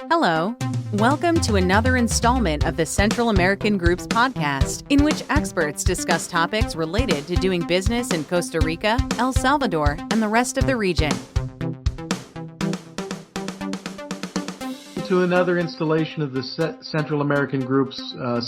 Hello. Welcome to another installment of the Central American Group's podcast, in which experts discuss topics related to doing business in Costa Rica, El Salvador, and the rest of the region. To another installation of the Central American Group's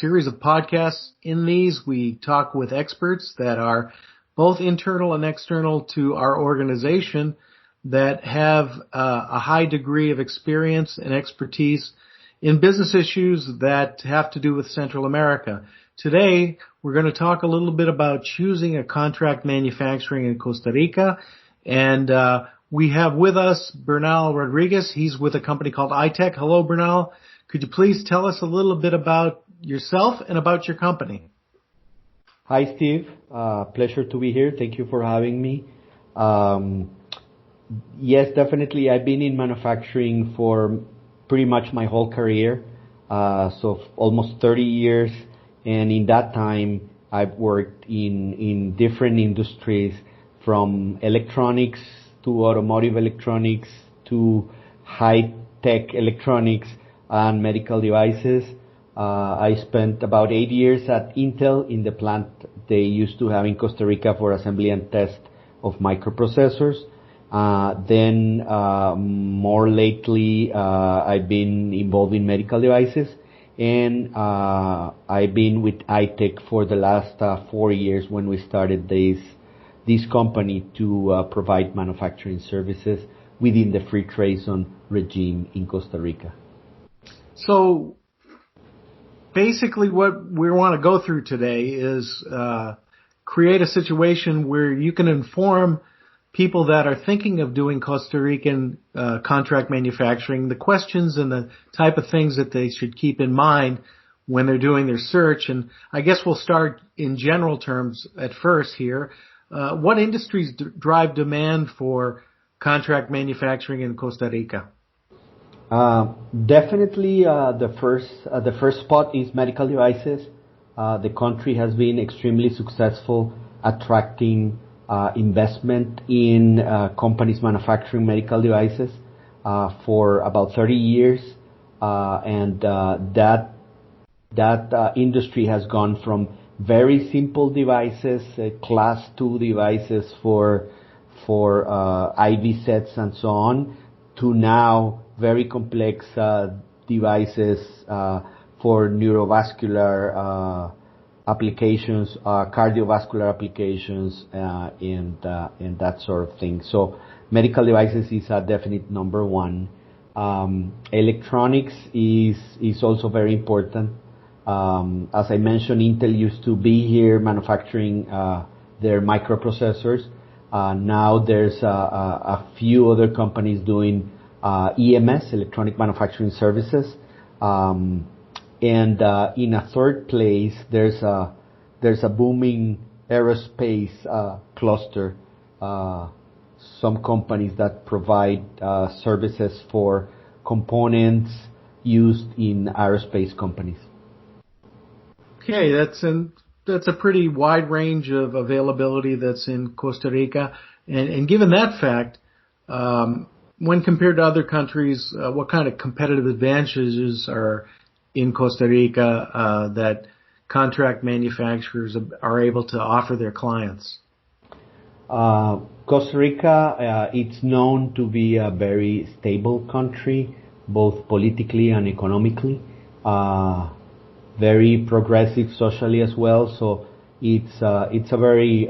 series of podcasts. In these, we talk with experts that are both internal and external to our organization that have a high degree of experience and expertise in business issues that have to do with Central America. Today, we're going to talk a little bit about choosing a contract manufacturing in Costa Rica. And we have with us Bernal Rodriguez. He's with a company called iTech. Hello, Bernal. Could you please tell us a little bit about yourself and about your company? Hi, Steve. Pleasure to be here. Thank you for having me. Yes, definitely. I've been in manufacturing for pretty much my whole career, so almost 30 years. And in that time, I've worked in different industries, from electronics to automotive electronics to high-tech electronics and medical devices. I spent about 8 years at Intel in the plant they used to have in Costa Rica for assembly and test of microprocessors. Then more lately, I've been involved in medical devices, and I've been with iTech for the last 4 years when we started this company to provide manufacturing services within the free trade zone regime in Costa Rica. So basically what we want to go through today is create a situation where you can inform people that are thinking of doing Costa Rican contract manufacturing, the questions and the type of things that they should keep in mind when they're doing their search. And I guess we'll start in general terms at first here. What industries drive demand for contract manufacturing in Costa Rica? Definitely, the first spot is medical devices. The country has been extremely successful attracting investment in companies manufacturing medical devices for about 30 years, and that industry has gone from very simple devices, class 2 devices for IV sets and so on, to now very complex devices for neurovascular applications, cardiovascular applications, and that sort of thing. So medical devices is a definite number one. Electronics is also very important. As I mentioned, Intel used to be here manufacturing their microprocessors. Now there's a few other companies doing EMS, electronic manufacturing services. And in a third place, there's a booming aerospace cluster. Some companies that provide services for components used in aerospace companies. Okay, that's a pretty wide range of availability that's in Costa Rica. And given that fact, when compared to other countries, what kind of competitive advantages are in Costa Rica that contract manufacturers are able to offer their clients? Costa Rica, it's known to be a very stable country, both politically and economically. Very progressive socially as well. So it's a very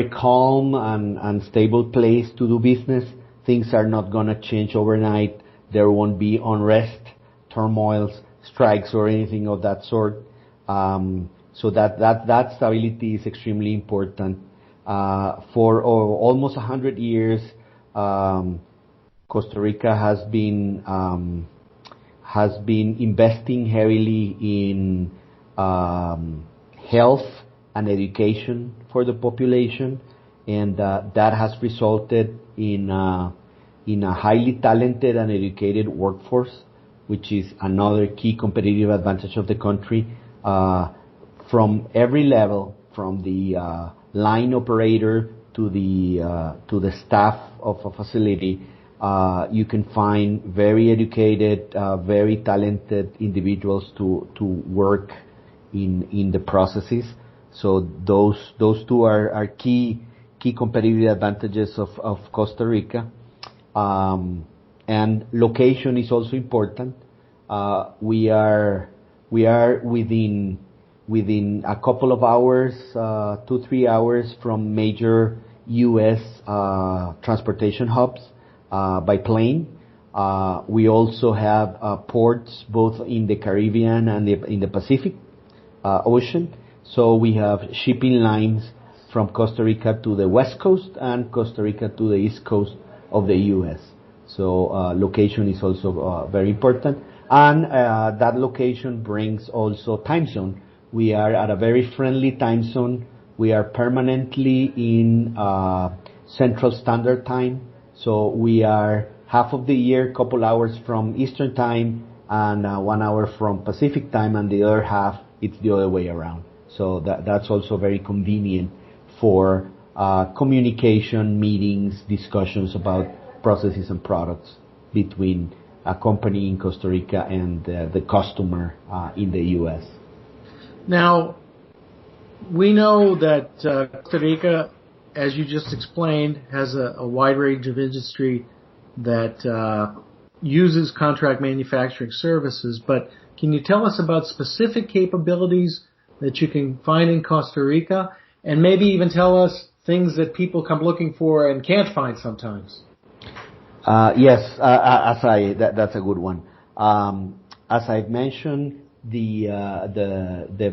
calm and stable place to do business. Things are not gonna change overnight. There won't be unrest, turmoils, strikes, or anything of that sort. So that stability is extremely important. For almost 100 years, Costa Rica has been investing heavily in health and education for the population, and that has resulted in a highly talented and educated workforce, which is another key competitive advantage of the country, from every level, from the line operator the staff of a facility, you can find very educated, very talented individuals to work in the processes. So those two are key competitive advantages of Costa Rica. And location is also important. We are within a couple of hours, 2-3 hours from major U.S. transportation hubs by plane. We also have ports both in the Caribbean and in the Pacific Ocean. So we have shipping lines from Costa Rica to the West Coast and Costa Rica to the East Coast of the U.S. So location is also very important. And that location brings also time zone. We are at a very friendly time zone. We are permanently in Central Standard Time. So we are half of the year, couple hours from Eastern Time and 1 hour from Pacific Time, and the other half, it's the other way around. So that's also very convenient for communication, meetings, discussions about processes and products between a company in Costa Rica and the customer in the U.S. Now, we know that Costa Rica, as you just explained, has a wide range of industry that uses contract manufacturing services, but can you tell us about specific capabilities that you can find in Costa Rica, and maybe even tell us things that people come looking for and can't find sometimes? Yes, that's a good one. As I've mentioned, the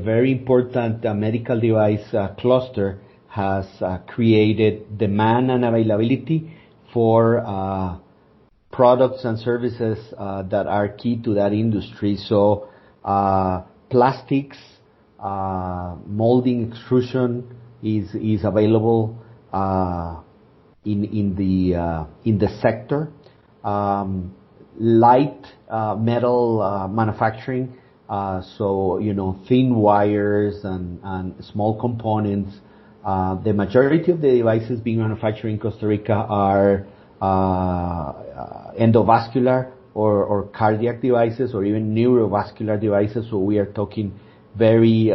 very important medical device cluster has created demand and availability for products and services that are key to that industry. So plastics, molding, extrusion is available in the sector. Light metal manufacturing, so thin wires and small components. The majority of the devices being manufactured in Costa Rica are endovascular or cardiac devices, or even neurovascular devices. So we are talking very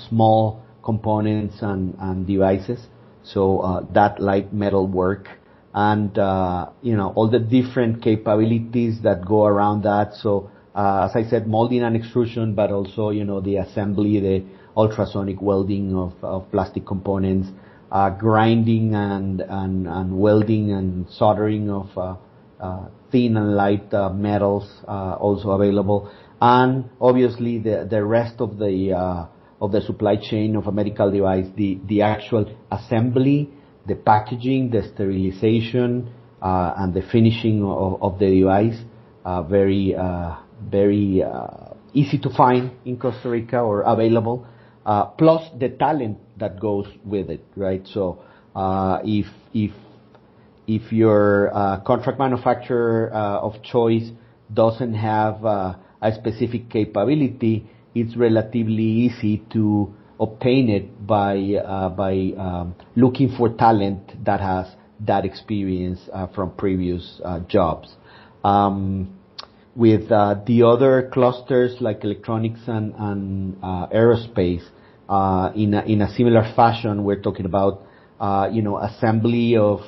small components and devices. So that light metal work, and all the different capabilities that go around that. So as I said, molding and extrusion, but also the assembly, the ultrasonic welding of plastic components, grinding and welding and soldering of thin and light metals also available, and obviously the rest of the supply chain of a medical device, the actual assembly, the packaging, the sterilization, and the finishing of the device. Very easy to find in Costa Rica or available, plus the talent that goes with it, right? So if your contract manufacturer of choice doesn't have a specific capability, it's relatively easy to obtain it by looking for talent that has that experience from previous jobs. With the other clusters like electronics and aerospace, in a similar fashion, we're talking about assembly of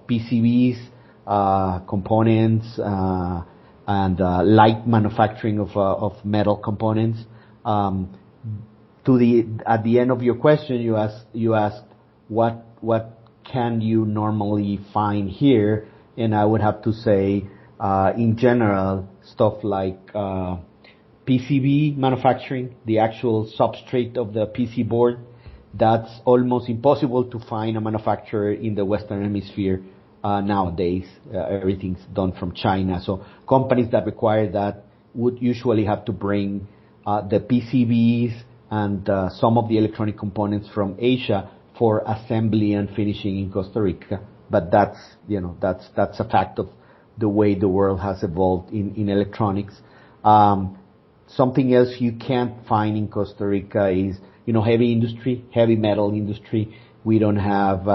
PCBs, components, and light manufacturing of metal components. At the end of your question, you asked what can you normally find here, and I would have to say, in general, stuff like PCB manufacturing, the actual substrate of the PC board. That's almost impossible to find a manufacturer in the Western Hemisphere nowadays. Everything's done from China. So companies that require that would usually have to bring the PCBs and some of the electronic components from Asia for assembly and finishing in Costa Rica. But that's a fact of the way the world has evolved in electronics. Something else you can't find in Costa Rica is heavy industry, heavy metal industry. We don't have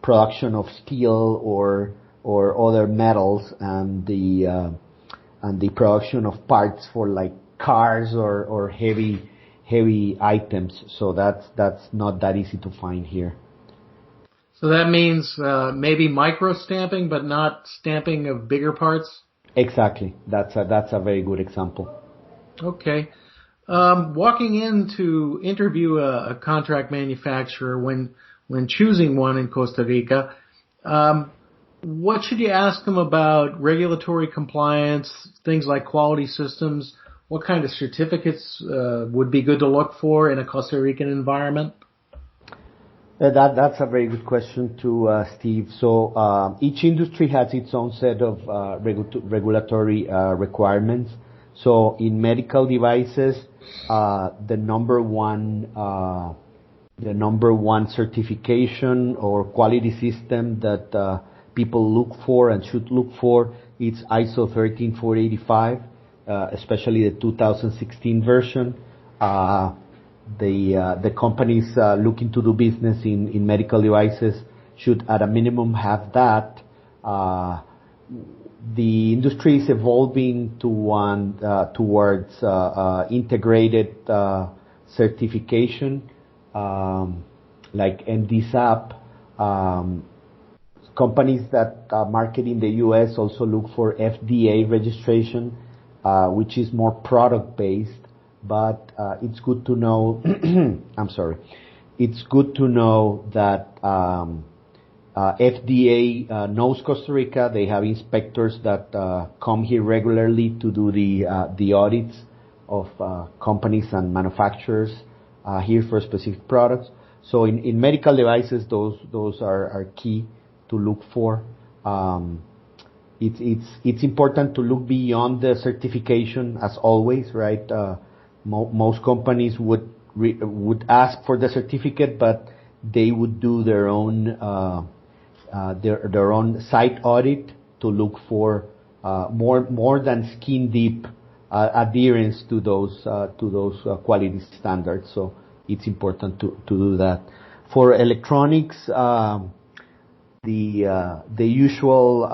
production of steel or other metals, and the production of parts for like cars or heavy items. So that's not that easy to find here. So that means maybe micro stamping, but not stamping of bigger parts? Exactly. That's a very good example. Okay. Walking in to interview a contract manufacturer when choosing one in Costa Rica, what should you ask them about regulatory compliance, things like quality systems? What kind of certificates would be good to look for in a Costa Rican environment? That's a very good question too, Steve. So each industry has its own set of regulatory requirements. So in medical devices, the number one certification or quality system that people look for and should look for is ISO 13485, especially the 2016 version. The companies looking to do business in medical devices should at a minimum have that. The industry is evolving towards integrated certification, like NDSAP. Companies that market in the U.S. also look for FDA registration, which is more product-based. But it's good to know. I'm sorry. It's good to know that FDA knows Costa Rica. They have inspectors that come here regularly to do the audits of companies and manufacturers here for specific products. So in medical devices, those are key to look for. It's important to look beyond the certification, as always, right? Most companies would ask for the certificate, but they would do their own site audit to look for more than skin deep adherence to those quality standards. So it's important to do that. For electronics, the usual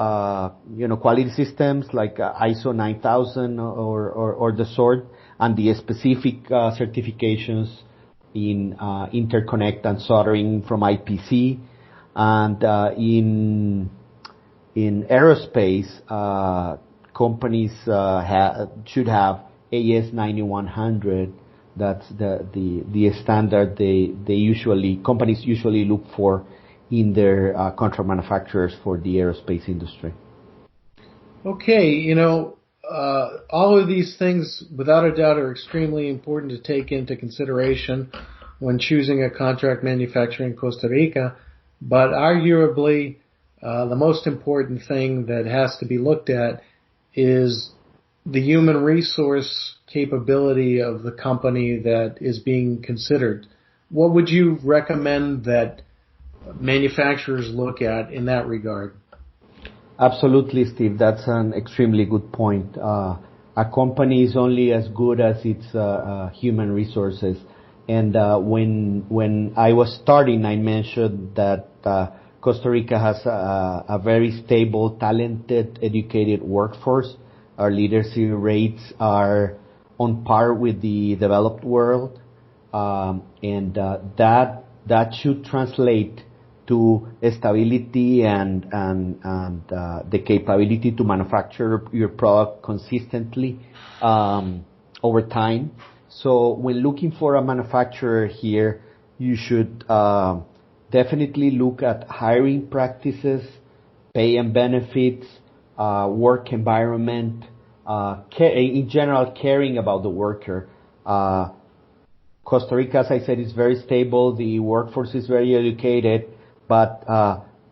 quality systems like ISO 9000 or the sort, and the specific certifications in interconnect and soldering from IPC, and in aerospace, companies should have AS 9100. That's the standard companies usually look for in their contract manufacturers for the aerospace industry. Okay, all of these things, without a doubt, are extremely important to take into consideration when choosing a contract manufacturer in Costa Rica. But arguably, the most important thing that has to be looked at is the human resource capability of the company that is being considered. What would you recommend that manufacturers look at in that regard? Absolutely, Steve. That's an extremely good point. A company is only as good as its human resources. And when I was starting, I mentioned that Costa Rica has a very stable, talented, educated workforce. Our literacy rates are on par with the developed world, and that should translate to stability and the capability to manufacture your product consistently over time. So when looking for a manufacturer here, you should definitely look at hiring practices, pay and benefits, work environment, in general, caring about the worker. Costa Rica, as I said, is very stable. The workforce is very educated, but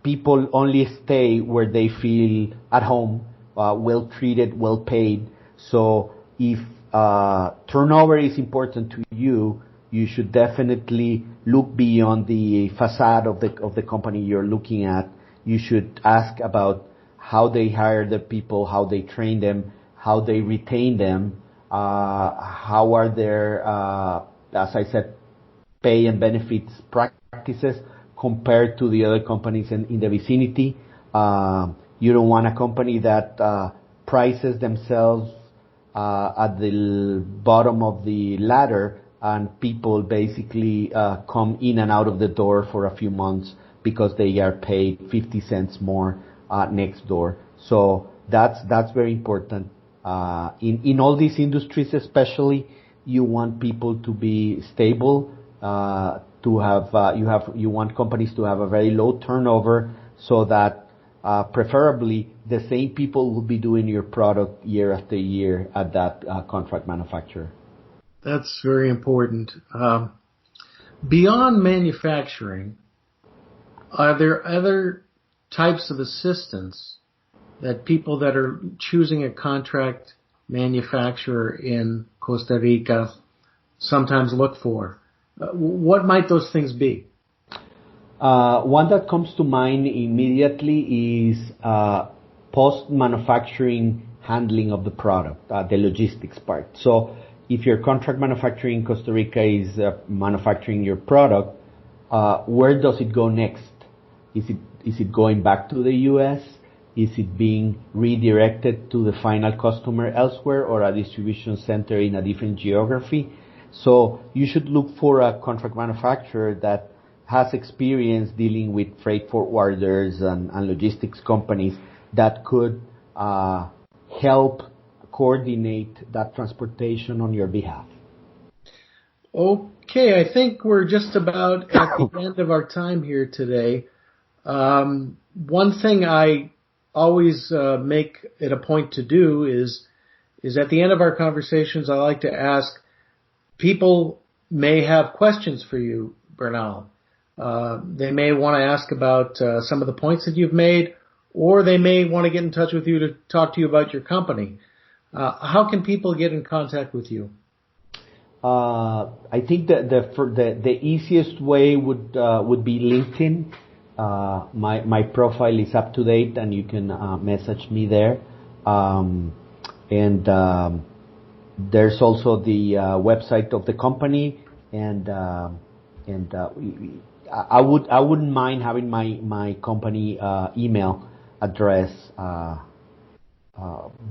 people only stay where they feel at home, well treated, well paid. So if turnover is important to you, you should definitely look beyond the facade of the company you're looking at. You should ask about how they hire the people, how they train them, how they retain them, how are their, as I said, pay and benefits practices. compared to the other companies in the vicinity. You don't want a company that prices themselves at the bottom of the ladder, and people basically come in and out of the door for a few months because they are paid 50 cents more next door. So that's very important. In all these industries, especially, you want people to be stable. You want companies to have a very low turnover, so that preferably the same people will be doing your product year after year at that contract manufacturer. That's very important. Beyond manufacturing, are there other types of assistance that people that are choosing a contract manufacturer in Costa Rica sometimes look for? What might those things be? One that comes to mind immediately is post-manufacturing handling of the product, the logistics part. So if your contract manufacturing in Costa Rica is manufacturing your product, where does it go next? Is it going back to the U.S.? Is it being redirected to the final customer elsewhere or a distribution center in a different geography? So you should look for a contract manufacturer that has experience dealing with freight forwarders and logistics companies that could help coordinate that transportation on your behalf. Okay, I think we're just about at the end of our time here today. One thing I always make it a point to do is at the end of our conversations, I like to ask, people may have questions for you, Bernal. They may want to ask about some of the points that you've made, or they may want to get in touch with you to talk to you about your company. How can people get in contact with you? I think that the easiest way would be LinkedIn. My profile is up to date, and you can message me there. There's also the website of the company, and I wouldn't mind having my company email address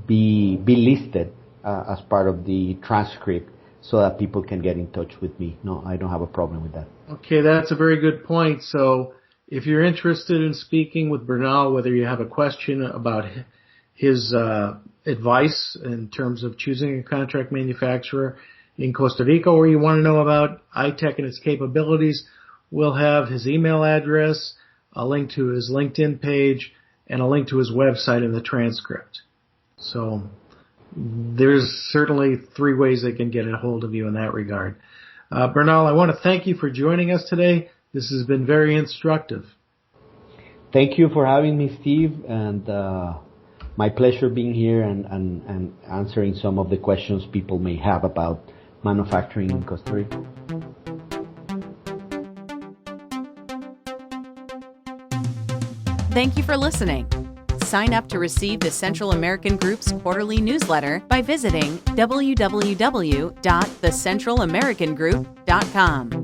be listed as part of the transcript, so that people can get in touch with me. No, I don't have a problem with that. Okay, that's a very good point. So if you're interested in speaking with Bernal, whether you have a question about his advice in terms of choosing a contract manufacturer in Costa Rica, or you want to know about iTech and its capabilities, we'll have his email address, a link to his LinkedIn page, and a link to his website in the transcript. So there's certainly 3 ways they can get a hold of you in that regard. Bernal, I want to thank you for joining us today. This has been very instructive. Thank you for having me, Steve, and my pleasure being here and answering some of the questions people may have about manufacturing in Costa Rica. Thank you for listening. Sign up to receive the Central American Group's quarterly newsletter by visiting www.thecentralamericangroup.com.